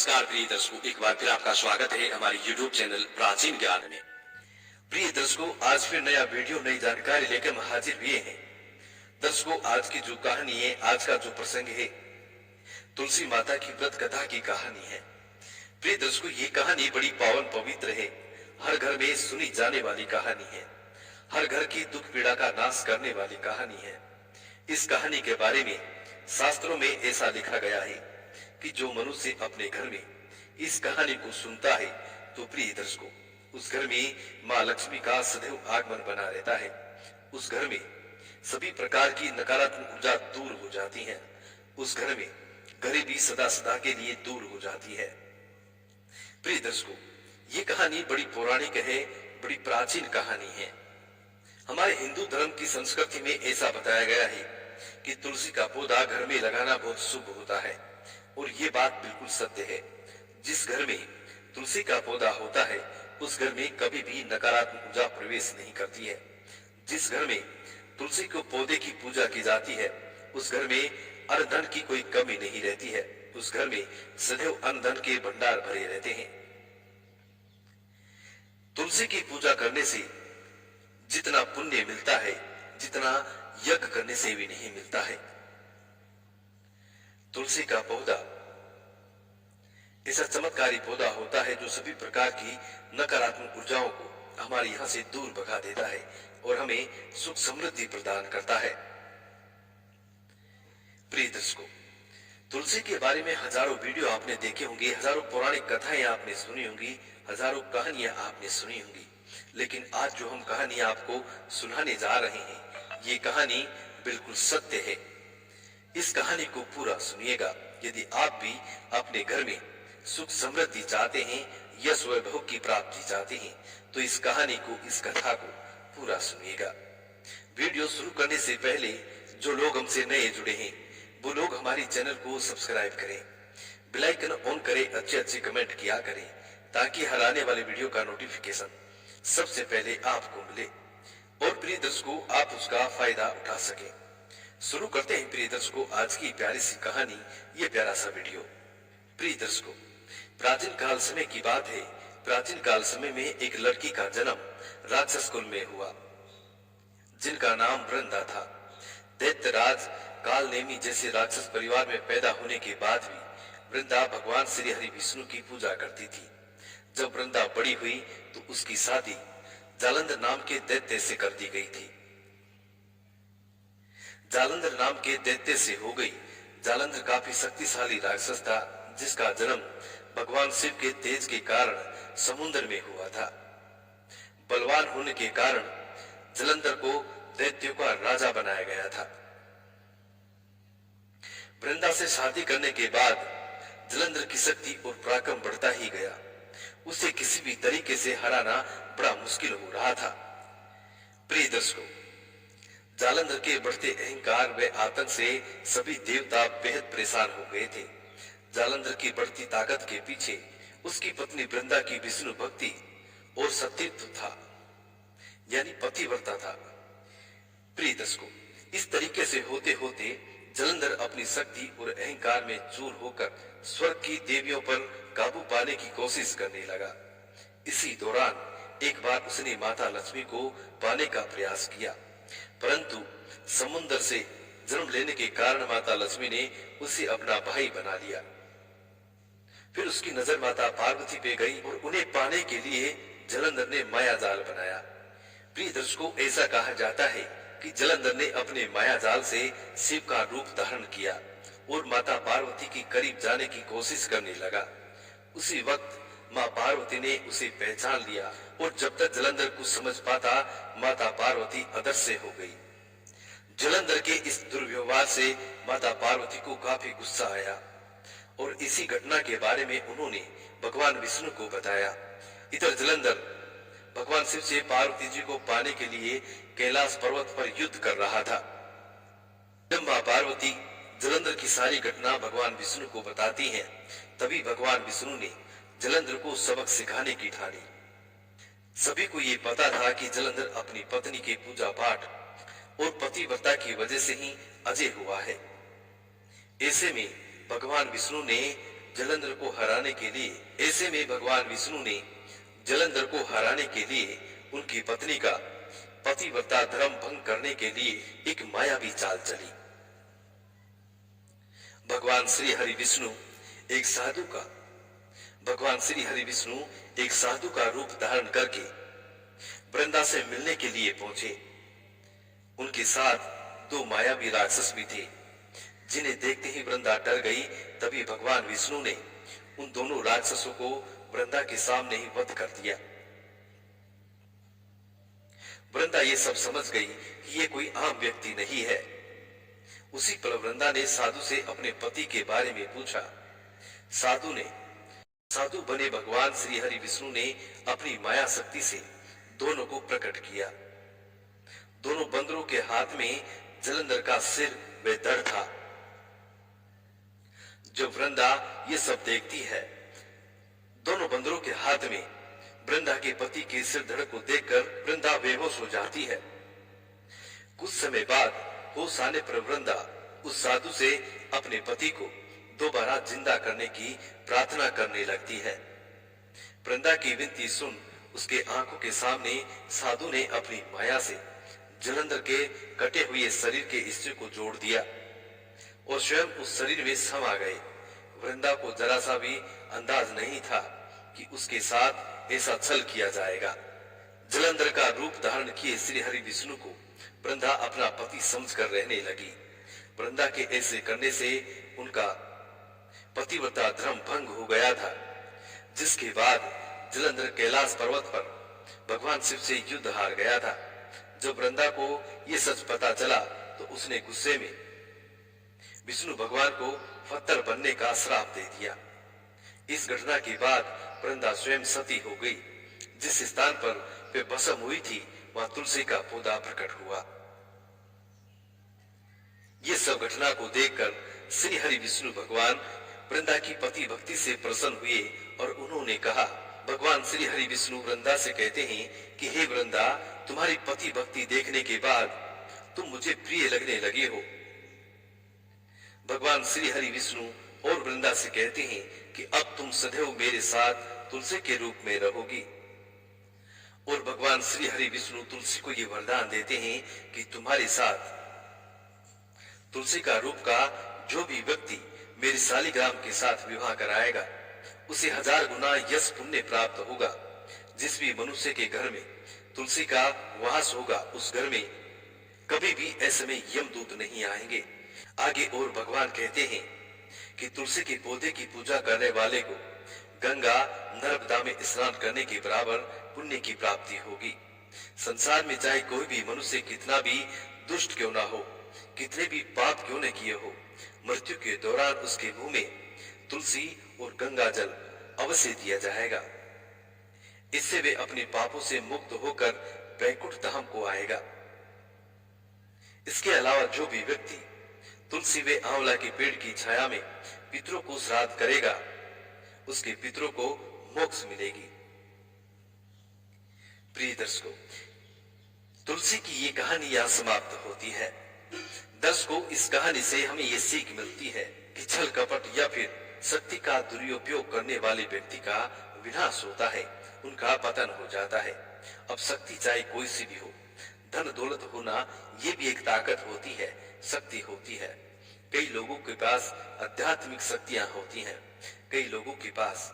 नमस्कार प्रिय दर्शकों, एक बार फिर आपका स्वागत है हमारे YouTube चैनल प्राचीन ज्ञान में। प्रिय दर्शकों, आज फिर नया वीडियो नई जानकारी लेकर हम हाजिर हुए हैं। दर्शकों, आज की जो कहानी है, आज का जो प्रसंग है, तुलसी माता की व्रत कथा की कहानी है। प्रिय दर्शकों, ये कहानी बड़ी पावन पवित्र है, हर घर में सुनी जाने वाली कहानी है, हर घर की दुख पीड़ा का नाश करने वाली कहानी है। इस कहानी के बारे में शास्त्रों में ऐसा लिखा गया है कि जो मनुष्य अपने घर में इस कहानी को सुनता है तो प्रिय दर्शकों, उस घर में माँ लक्ष्मी का सदैव आगमन बना रहता है। उस घर में सभी प्रकार की नकारात्मक ऊर्जा दूर हो जाती है। उस घर में गरीबी सदा सदा के लिए दूर हो जाती है। प्रिय दर्शकों, ये कहानी बड़ी पौराणिक है, बड़ी प्राचीन कहानी है। हमारे हिंदू धर्म की संस्कृति में ऐसा बताया गया है कि तुलसी का पौधा घर में लगाना बहुत शुभ होता है, और ये बात बिल्कुल सत्य है। जिस घर में तुलसी का पौधा होता है उस घर में कभी भी नकारात्मक ऊर्जा प्रवेश नहीं करती है। जिस घर में तुलसी को पौधे की पूजा की जाती है उस घर में अन्न धन की कोई कमी नहीं रहती है। उस घर में सदैव अन्न धन के भंडार भरे रहते हैं। तुलसी की पूजा करने से जितना पुण्य मिलता है, जितना यज्ञ करने से भी नहीं मिलता है। तुलसी का पौधा ऐसा चमत्कारी पौधा होता है जो सभी प्रकार की नकारात्मक ऊर्जाओं को हमारे यहां से दूर भगा देता है और हमें सुख समृद्धि प्रदान करता है। प्रिय दर्शकों, तुलसी के बारे में हजारों वीडियो आपने देखे होंगे, हजारों पौराणिक कथाएं आपने सुनी होंगी, हजारों कहानियां आपने सुनी होंगी, लेकिन आज जो हम कहानी आपको सुनाने जा रहे हैं, ये कहानी बिल्कुल सत्य है। इस कहानी को पूरा सुनिएगा। यदि आप भी अपने घर में सुख समृद्धि चाहते हैं, यश वैभव की प्राप्ति चाहते हैं, तो इस कहानी को, इस कथा को पूरा सुनिएगा। वीडियो शुरू करने से पहले जो लोग हमसे नए जुड़े हैं वो लोग हमारे चैनल को सब्सक्राइब करें, बेल आइकन ऑन करें, अच्छे अच्छे कमेंट किया करें, ताकि हर आने वाले वीडियो का नोटिफिकेशन सबसे पहले आपको मिले और प्रिय दर्शकों आप उसका फायदा उठा सके। शुरू करते हैं प्रिय दर्शकों आज की प्यारी सी कहानी, ये प्यारा सा वीडियो। प्रिय दर्शकों, प्राचीन काल समय की बात है। प्राचीन काल समय में एक लड़की का जन्म राक्षस कुल में हुआ, जिनका नाम वृंदा था। दैत्यराज कालनेमी जैसे राक्षस परिवार में पैदा होने के बाद भी वृंदा भगवान श्री हरि विष्णु की पूजा करती थी। जब वृंदा बड़ी हुई तो उसकी शादी जालंधर नाम के दैत्य से कर दी गई थी। जालंधर नाम के दैत्य से हो गई। जालंधर काफी शक्तिशाली राक्षस था, जिसका जन्म भगवान शिव के तेज के कारण समुद्र में हुआ था। बलवान होने के कारण जालंधर को दैत्यों का राजा बनाया गया था। वृंदा से शादी करने के बाद जालंधर की शक्ति और पराक्रम बढ़ता ही गया। उसे किसी भी तरीके से हराना बड़ा मुश्किल हो रहा था। प्रिय दर्शकों, जालंधर के बढ़ते अहंकार व आतंक से सभी देवता बेहद परेशान हो गए थे। जालंधर की बढ़ती ताकत के पीछे उसकी पत्नी वृंदा की विष्णु भक्ति और सतीत्व था, यानी पतिव्रता था। प्रिय दर्शकों, इस तरीके से होते होते जालंधर अपनी शक्ति और अहंकार में चूर होकर स्वर्ग की देवियों पर काबू पाने की कोशिश करने लगा। इसी दौरान एक बार उसने माता लक्ष्मी को पाने का प्रयास किया, परंतु समुद्र से जन्म लेने के कारण माता लक्ष्मी ने उसे अपना भाई बना लिया। फिर उसकी नजर माता पार्वती पे गई और उन्हें पाने के लिए जालंधर ने माया जाल बनाया। प्रिय दर्शकों, ऐसा कहा जाता है कि जालंधर ने अपने माया जाल से शिव का रूप धारण किया और माता पार्वती की करीब जाने की कोशिश करने लगा। उसी वक्त माँ पार्वती ने उसे पहचान लिया और जब तक जालंधर कुछ समझ पाता माता पार्वती अदृश्य हो गई। जालंधर के इस दुर्व्यवहार से माता पार्वती को काफी गुस्सा आया और इसी घटना के बारे में उन्होंने भगवान विष्णु को बताया। इधर जालंधर भगवान शिव से पार्वती जी को पाने के लिए कैलाश पर्वत पर युद्ध कर रहा था। जब माँ पार्वती जालंधर की सारी घटना भगवान विष्णु को बताती हैं, तभी भगवान विष्णु ने जालंधर को सबक सिखाने की ठानी। सभी को ये पता था कि जालंधर अपनी पत्नी के पूजा पाठ और पतिव्रता की वजह से ही अजय हुआ है। ऐसे में भगवान विष्णु ने जलंधर को हराने के लिए ऐसे में भगवान विष्णु ने जलंधर को हराने के लिए उनकी पत्नी का पतिव्रता धर्म भंग करने के लिए एक मायावी चाल चली। भगवान श्री हरि विष्णु एक साधु का रूप धारण करके वृंदा से मिलने के लिए पहुंचे। उनके साथ दो मायावी राक्षस भी थे, जिन्हें देखते ही वृंदा डर गई। तभी भगवान विष्णु ने उन दोनों राक्षसों को वृंदा के सामने ही वध कर दिया। वृंदा ये सब समझ गई कि ये कोई आम व्यक्ति नहीं है। उसी पल वृंदा ने साधु से अपने पति के बारे में पूछा। साधु बने भगवान श्री हरि विष्णु ने अपनी माया शक्ति से दोनों को प्रकट किया। दोनों बंदरों के हाथ में जलंधर का सिर व धड़ था। जब वृंदा ये सब देखती है, दोनों बंदरों के हाथ में वृंदा के पति के सिर धड़ को देखकर वृंदा बेहोश हो जाती है। कुछ समय बाद होश आने पर वृंदा उस साधु से अपने पति को दोबारा जिंदा करने की प्रार्थना करने लगती है। वृंदा की विनती सुन उसके आंखों के सामने साधु ने अपनी माया से जलंधर के कटे हुए शरीर के हिस्से को जोड़ दिया और स्वयं उस शरीर में समा गए। वृंदा को जरा सा भी अंदाज नहीं था कि उसके साथ ऐसा छल किया जाएगा। जलंधर का रूप धारण किए श्री हरि विष्णु को वृंदा अपना पति समझकर रहने लगी। वृंदा के ऐसे करने से उनका पतिव्रता धर्म भंग हो गया था, जिसके बाद जलंधर कैलाश पर्वत पर भगवान शिव से युद्ध हार गया था। जब वृंदा को ये सच पता चला तो उसने गुस्से में विष्णु भगवान को पत्थर बनने का श्राप दे दिया। इस घटना के बाद वृंदा स्वयं सती हो गई। जिस स्थान पर वे भस्म हुई थी वहां तुलसी का पौधा प्रकट हुआ। ये सब घटना को देखकर श्री हरि विष्णु भगवान वृंदा की पति भक्ति से प्रसन्न हुए और उन्होंने कहा। भगवान श्री हरि विष्णु वृंदा से कहते हैं कि हे वृंदा, तुम्हारी पति भक्ति देखने के बाद तुम मुझे प्रिय लगने लगे हो। भगवान श्री हरि विष्णु और वृंदा से कहते हैं कि अब तुम सदैव मेरे साथ तुलसी के रूप में रहोगी। और भगवान श्री हरि विष्णु तुलसी को ये वरदान देते हैं कि तुम्हारे साथ तुलसी का रूप का जो भी व्यक्ति मेरी शालिग्राम के साथ विवाह कराएगा उसे 1000 गुना यश पुण्य प्राप्त होगा। जिस भी मनुष्य के घर में तुलसी का वास होगा उस घर में कभी भी ऐसे में यमदूत नहीं आएंगे। आगे और भगवान कहते हैं कि तुलसी के पौधे की पूजा करने वाले को गंगा नर्मदा में स्नान करने के बराबर पुण्य की प्राप्ति होगी। संसार में चाहे कोई भी मनुष्य कितना भी दुष्ट क्यों ना हो, कितने भी पाप क्यों न किए हो, मृत्यु के दौरान उसके मुंह में तुलसी और गंगा जल अवश्य दिया जाएगा। इससे वे अपने पापों से मुक्त होकर वैकुंठ धाम को आएगा। इसके अलावा जो भी व्यक्ति तुलसी व आंवला के पेड़ की छाया में पितरों को श्राद्ध करेगा उसके पितरों को मोक्ष मिलेगी। प्रिय दर्शकों, तुलसी की ये कहानी यहाँ समाप्त होती है। दर्शकों, इस कहानी से हमें ये सीख मिलती है कि छल कपट या फिर शक्ति का दुरुपयोग करने वाले व्यक्ति का विनाश होता है, उनका पतन हो जाता है। अब शक्ति चाहे कोई सी भी हो, धन दौलत होना ये भी एक ताकत होती है, शक्ति होती है। कई लोगों के पास आध्यात्मिक शक्तियां होती हैं, कई लोगों के पास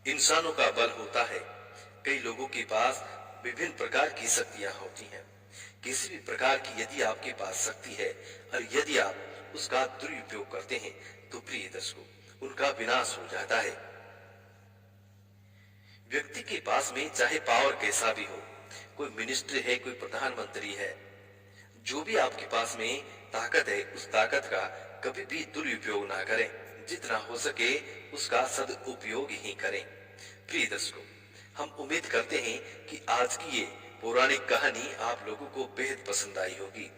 इंसानों का बल होता है, कई लोगों के पास विभिन्न प्रकार की शक्तियां होती हैं। किसी भी प्रकार की यदि आपके पास शक्ति है और यदि आप उसका दुरुपयोग करते हैं तो प्रिय दर्शकों, उनका विनाश हो जाता है। व्यक्ति के पास में चाहे पावर कैसा भी हो, कोई मिनिस्टर है, कोई प्रधानमंत्री है, जो भी आपके पास में ताकत है उस ताकत का कभी भी दुरुपयोग ना करें। जितना हो सके उसका सदुपयोग ही करें। प्रिय दर्शकों, हम उम्मीद करते हैं कि आज की ये पौराणिक कहानी आप लोगों को बेहद पसंद आई होगी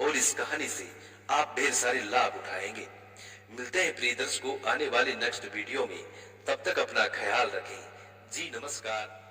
और इस कहानी से आप ढेर सारे लाभ उठाएंगे। मिलते हैं प्रिय दर्शकों आने वाले नेक्स्ट वीडियो में। तब तक अपना ख्याल रखें। जी नमस्कार।